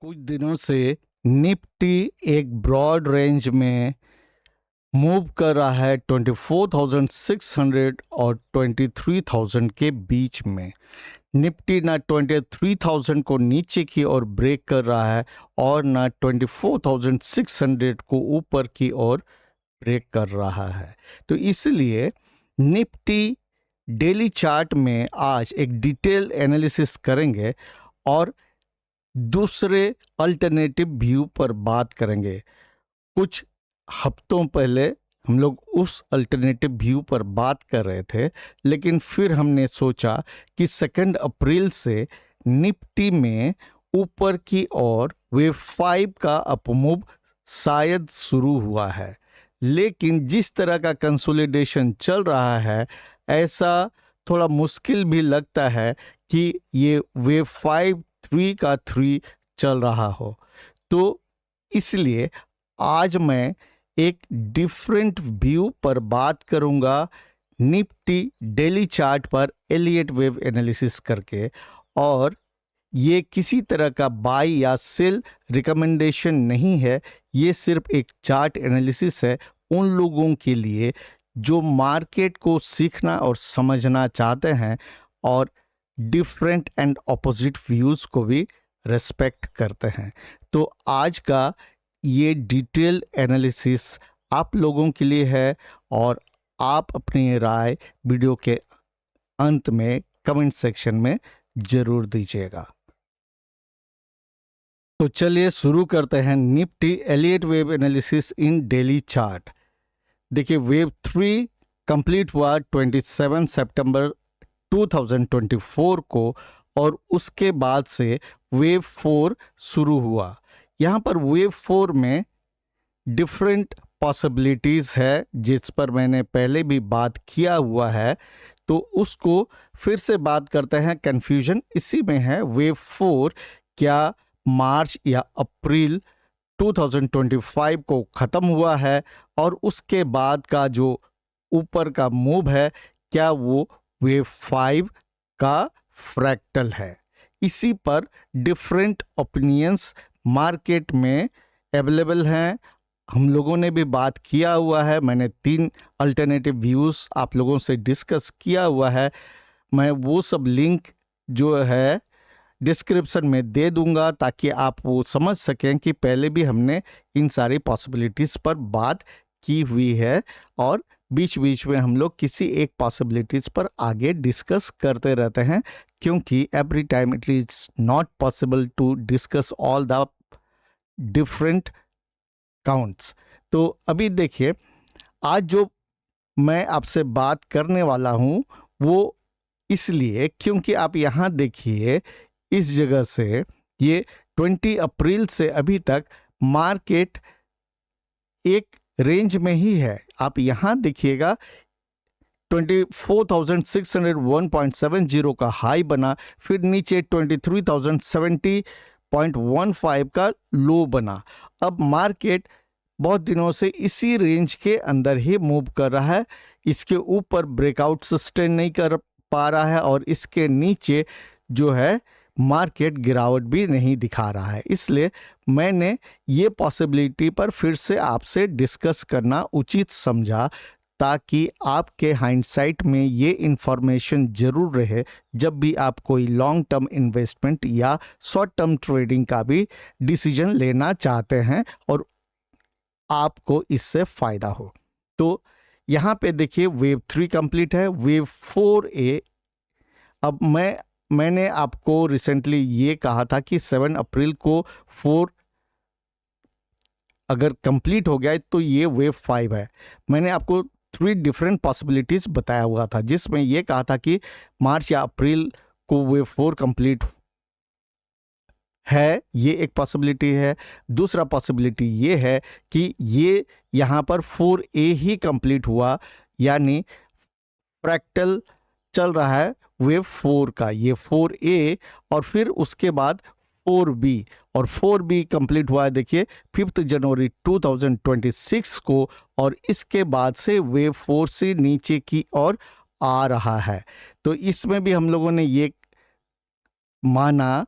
कुछ दिनों से निफ्टी एक ब्रॉड रेंज में मूव कर रहा है 24,600 और 23,000 के बीच में। निफ्टी ना 23,000 को नीचे की ओर ब्रेक कर रहा है और ना 24,600 को ऊपर की ओर ब्रेक कर रहा है। तो इसलिए निफ्टी डेली चार्ट में आज एक डिटेल एनालिसिस करेंगे और दूसरे अल्टरनेटिव व्यू पर बात करेंगे। कुछ हफ्तों पहले हम लोग उस अल्टरनेटिव व्यू पर बात कर रहे थे, लेकिन फिर हमने सोचा कि 2 अप्रैल से निफ्टी में ऊपर की ओर वेव 5 का अपमूव शायद शुरू हुआ है। लेकिन जिस तरह का कंसोलिडेशन चल रहा है, ऐसा थोड़ा मुश्किल भी लगता है कि ये वेव 5 3 का 3 चल रहा हो। तो इसलिए आज मैं एक डिफरेंट व्यू पर बात करूंगा निफ्टी डेली चार्ट पर एलियट वेव एनालिसिस करके, और ये किसी तरह का बाय या सेल रिकमेंडेशन नहीं है। ये सिर्फ एक चार्ट एनालिसिस है उन लोगों के लिए जो मार्केट को सीखना और समझना चाहते हैं और डिफरेंट एंड ऑपोजिट व्यूज़ को भी रेस्पेक्ट करते हैं। तो आज का ये डिटेल एनालिसिस आप लोगों के लिए है और आप अपनी राय वीडियो के अंत में कमेंट सेक्शन में ज़रूर दीजिएगा। तो चलिए शुरू करते हैं Nifty Elliott wave analysis in daily chart. देखिए, वेव 3 कंप्लीट हुआ 27 सितंबर 2024 को और उसके बाद से वेव 4 शुरू हुआ। यहाँ पर वेव 4 में डिफरेंट पॉसिबिलिटीज़ है जिस पर मैंने पहले भी बात किया हुआ है, तो उसको फिर से बात करते हैं। कन्फ्यूजन इसी में है, वेव 4 क्या मार्च या अप्रैल 2025 को ख़त्म हुआ है और उसके बाद का जो ऊपर का मूव है क्या वो वेव 5 का फ्रैक्टल है। इसी पर डिफरेंट ओपिनियंस मार्केट में अवेलेबल हैं। हम लोगों ने भी बात किया हुआ है। मैंने 3 अल्टरनेटिव व्यूज़ आप लोगों से डिस्कस किया हुआ है। मैं वो सब लिंक जो है डिस्क्रिप्शन में दे दूंगा ताकि आप वो समझ सकें कि पहले भी हमने इन सारी पॉसिबिलिटीज़ पर बात की हुई है और बीच बीच में हम लोग किसी एक पॉसिबिलिटीज़ पर आगे डिस्कस करते रहते हैं, क्योंकि every time it is not possible to discuss all the different counts. तो अभी देखिए, आज जो मैं आपसे बात करने वाला हूँ वो इसलिए क्योंकि आप यहाँ देखिए, इस जगह से ये 20 अप्रैल से अभी तक मार्केट एक रेंज में ही है। आप यहाँ देखिएगा 24,601.70 का हाई बना, फिर नीचे 23,070.15 का लो बना। अब मार्केट बहुत दिनों से इसी रेंज के अंदर ही मूव कर रहा है। इसके ऊपर ब्रेकआउट सस्टेन नहीं कर पा रहा है और इसके नीचे जो है मार्केट गिरावट भी नहीं दिखा रहा है। इसलिए मैंने ये पॉसिबिलिटी पर फिर से आपसे डिस्कस करना उचित समझा, ताकि आपके हाइंडसाइट में ये इन्फॉर्मेशन ज़रूर रहे जब भी आप कोई लॉन्ग टर्म इन्वेस्टमेंट या शॉर्ट टर्म ट्रेडिंग का भी डिसीजन लेना चाहते हैं और आपको इससे फ़ायदा हो। तो यहाँ पे देखिए, वेव 3 कंप्लीट है। वेव 4A, अब मैंने आपको रिसेंटली ये कहा था कि 7 अप्रैल को 4 अगर कंप्लीट हो गया तो ये वेव 5 है। मैंने आपको 3 डिफरेंट पॉसिबिलिटीज़ बताया हुआ था, जिसमें ये कहा था कि मार्च या अप्रैल को वेव 4 कंप्लीट है, ये एक पॉसिबिलिटी है। दूसरा पॉसिबिलिटी ये है कि ये यहाँ पर 4A ही कंप्लीट हुआ, यानी फ्रैक्टल चल रहा है वेव 4 का, ये 4A और फिर उसके बाद 4B, और 4B कंप्लीट हुआ है देखिए 5 जनवरी 2026 को, और इसके बाद से वेव 4C नीचे की ओर आ रहा है। तो इसमें भी हम लोगों ने ये माना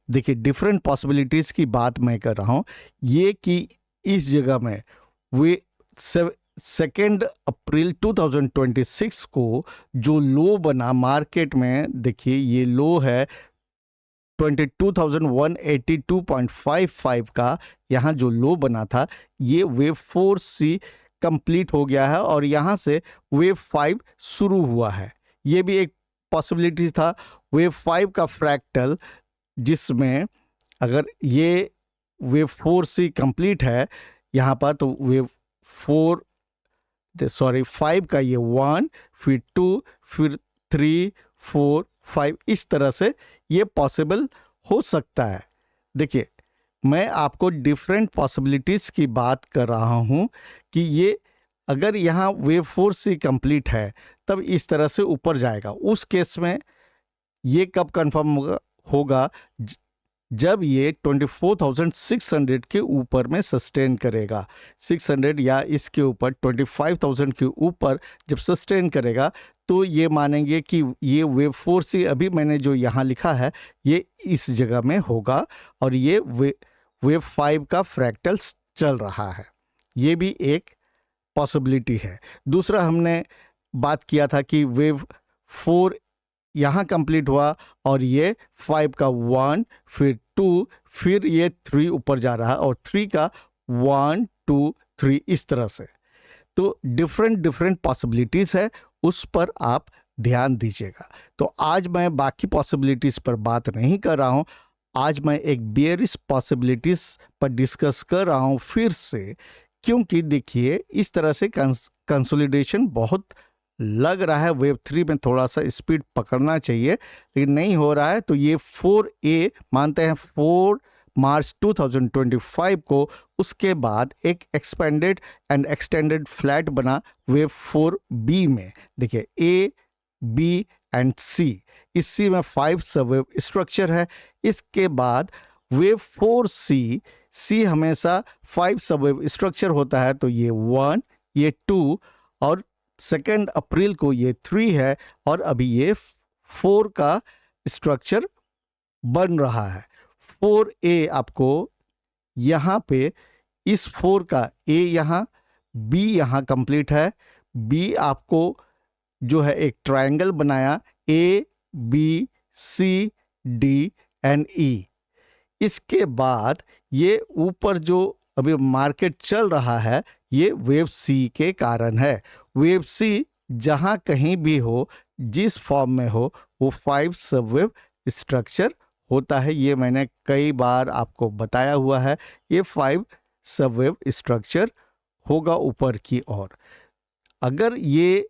देखिए डिफरेंट पॉसिबिलिटीज़ की बात मैं कर रहा हूँ, ये कि इस जगह में वे 2 अप्रैल 2026 को जो लो बना मार्केट में, देखिए ये लो है 22,182.55 का, यहाँ जो लो बना था ये वेव 4C कंप्लीट हो गया है और यहाँ से वेव 5 शुरू हुआ है। ये भी एक पॉसिबिलिटी था वेव 5 का फ्रैक्टल, जिसमें अगर ये वेव 4C कंप्लीट है यहाँ पर तो वेव 5 का ये 1, फिर 2, फिर 3, 4, 5 इस तरह से ये पॉसिबल हो सकता है। देखिए मैं आपको डिफरेंट पॉसिबिलिटीज़ की बात कर रहा हूँ कि ये अगर यहाँ वेव 4C कंप्लीट है तब इस तरह से ऊपर जाएगा। उस केस में ये कब कंफर्म होगा जब ये 24,600 के ऊपर में सस्टेन करेगा। 600 या इसके ऊपर 25,000 के ऊपर जब सस्टेन करेगा तो ये मानेंगे कि ये वेव 4C अभी मैंने जो यहाँ लिखा है ये इस जगह में होगा और ये वेव 5 का फ्रैक्टल्स चल रहा है। ये भी एक पॉसिबिलिटी है। दूसरा हमने बात किया था कि वेव 4 यहाँ कंप्लीट हुआ और ये 5 का 1, फिर 2, फिर ये 3 ऊपर जा रहा है और 3 का 1, 2, 3 इस तरह से। तो डिफरेंट पॉसिबिलिटीज़ है, उस पर आप ध्यान दीजिएगा। तो आज मैं बाकी पॉसिबिलिटीज़ पर बात नहीं कर रहा हूँ, आज मैं एक बेयरिश पॉसिबिलिटीज़ पर डिस्कस कर रहा हूँ फिर से, क्योंकि देखिए इस तरह से कंसोलिडेशन बहुत लग रहा है। वेव 3 में थोड़ा सा स्पीड पकड़ना चाहिए लेकिन नहीं हो रहा है। तो ये 4A मानते हैं 4 मार्च 2025 को, उसके बाद एक एक्सपेंडेड एंड एक्सटेंडेड फ्लैट बना वेव 4B में। देखिए A, B एंड C, इस C में 5 सबवेव स्ट्रक्चर है। इसके बाद वेव 4C, C हमेशा 5 सबवेव स्ट्रक्चर होता है, तो ये 1, ये 2 और 2 अप्रैल को ये 3 है और अभी ये 4 का स्ट्रक्चर बन रहा है। 4A आपको यहाँ पे इस 4 का A यहाँ, B यहाँ कंप्लीट है, B आपको जो है एक ट्रायंगल बनाया A, B, C, D and E। इसके बाद ये ऊपर जो अभी मार्केट चल रहा है ये वेव C के कारण है। वेव C जहाँ कहीं भी हो, जिस फॉर्म में हो, वो 5 सबवेव स्ट्रक्चर होता है। ये मैंने कई बार आपको बताया हुआ है। ये 5 सबवेव स्ट्रक्चर होगा ऊपर की ओर। अगर ये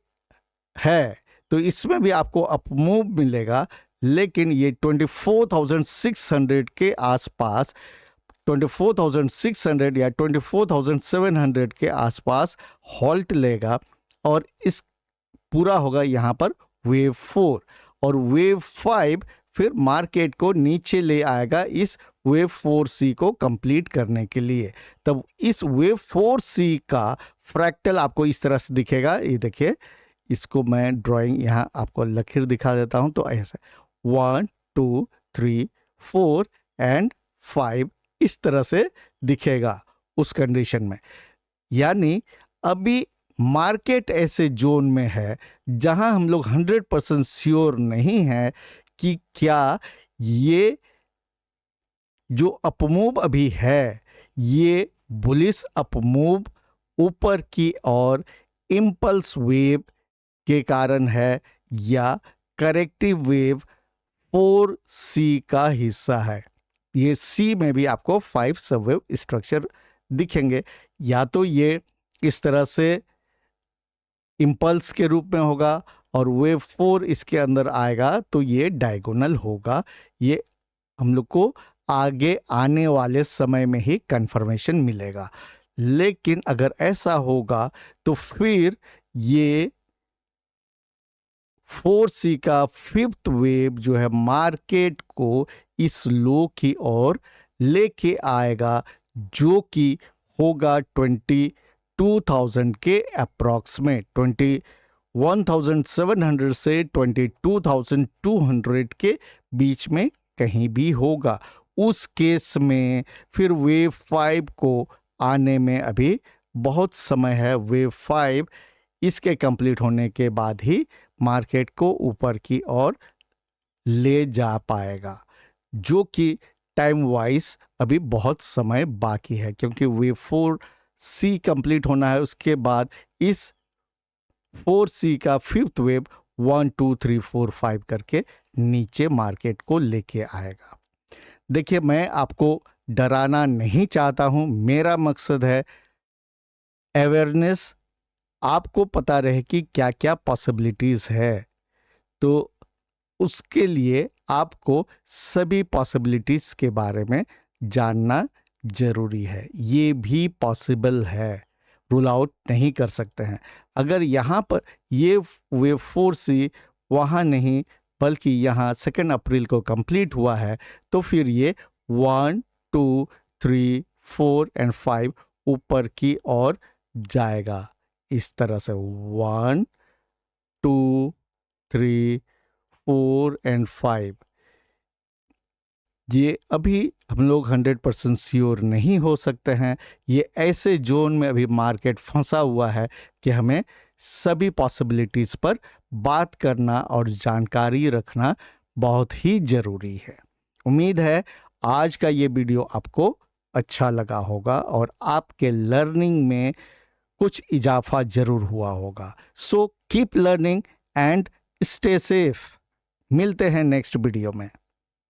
है तो इसमें भी आपको अपमूव मिलेगा, लेकिन ये 24,600 के आसपास, 24,600 या 24,700 के आसपास हॉल्ट लेगा और इस पूरा होगा यहाँ पर वेव 4 और वेव 5 फिर मार्केट को नीचे ले आएगा इस वेव 4C को कंप्लीट करने के लिए। तब इस वेव 4C का फ्रैक्टल आपको इस तरह से दिखेगा। ये देखिए, इसको मैं ड्राइंग यहाँ आपको लकीर दिखा देता हूँ। तो ऐसे 1, 2, 3, 4 एंड 5 इस तरह से दिखेगा उस कंडीशन में। यानी अभी मार्केट ऐसे जोन में है जहां हम लोग 100% श्योर नहीं है कि क्या ये जो अपमूव अभी है ये बुलिश अपमूव ऊपर की ओर इम्पल्स वेव के कारण है या करेक्टिव वेव 4C का हिस्सा है। ये C में भी आपको 5 सबवेव स्ट्रक्चर दिखेंगे। या तो ये इस तरह से इम्पल्स के रूप में होगा और वेव 4 इसके अंदर आएगा तो ये डायगोनल होगा। ये हम लोग को आगे आने वाले समय में ही कंफर्मेशन मिलेगा। लेकिन अगर ऐसा होगा तो फिर ये 4C का 5th वेव जो है मार्केट को इस लो की ओर लेके आएगा, जो कि होगा 22,000 के अप्रॉक्स में, 21,700 से 22,200 के बीच में कहीं भी होगा। उस केस में फिर वेव 5 को आने में अभी बहुत समय है। वेव 5 इसके कंप्लीट होने के बाद ही मार्केट को ऊपर की ओर ले जा पाएगा, जो कि टाइम वाइज अभी बहुत समय बाकी है, क्योंकि वेव 4C कंप्लीट होना है। उसके बाद इस 4C का फिफ्थ वेव 1 2 3 4 5 करके नीचे मार्केट को लेके आएगा। देखिए, मैं आपको डराना नहीं चाहता हूं, मेरा मकसद है अवेयरनेस, आपको पता रहे कि क्या क्या पॉसिबिलिटीज है। तो उसके लिए आपको सभी पॉसिबिलिटीज के बारे में जानना जरूरी है। ये भी पॉसिबल है, रूल आउट नहीं कर सकते हैं। अगर यहाँ पर ये वेव 4C वहाँ नहीं बल्कि यहाँ 2 अप्रैल को कंप्लीट हुआ है, तो फिर ये 1 2 3 4 और 5 ऊपर की ओर जाएगा। इस तरह से 1 2 3 4 और 5। ये अभी हम लोग 100% श्योर नहीं हो सकते हैं। ये ऐसे जोन में अभी मार्केट फंसा हुआ है कि हमें सभी पॉसिबिलिटीज़ पर बात करना और जानकारी रखना बहुत ही ज़रूरी है। उम्मीद है आज का ये वीडियो आपको अच्छा लगा होगा और आपके लर्निंग में कुछ इजाफा ज़रूर हुआ होगा। So keep learning and stay safe. मिलते हैं नेक्स्ट वीडियो में।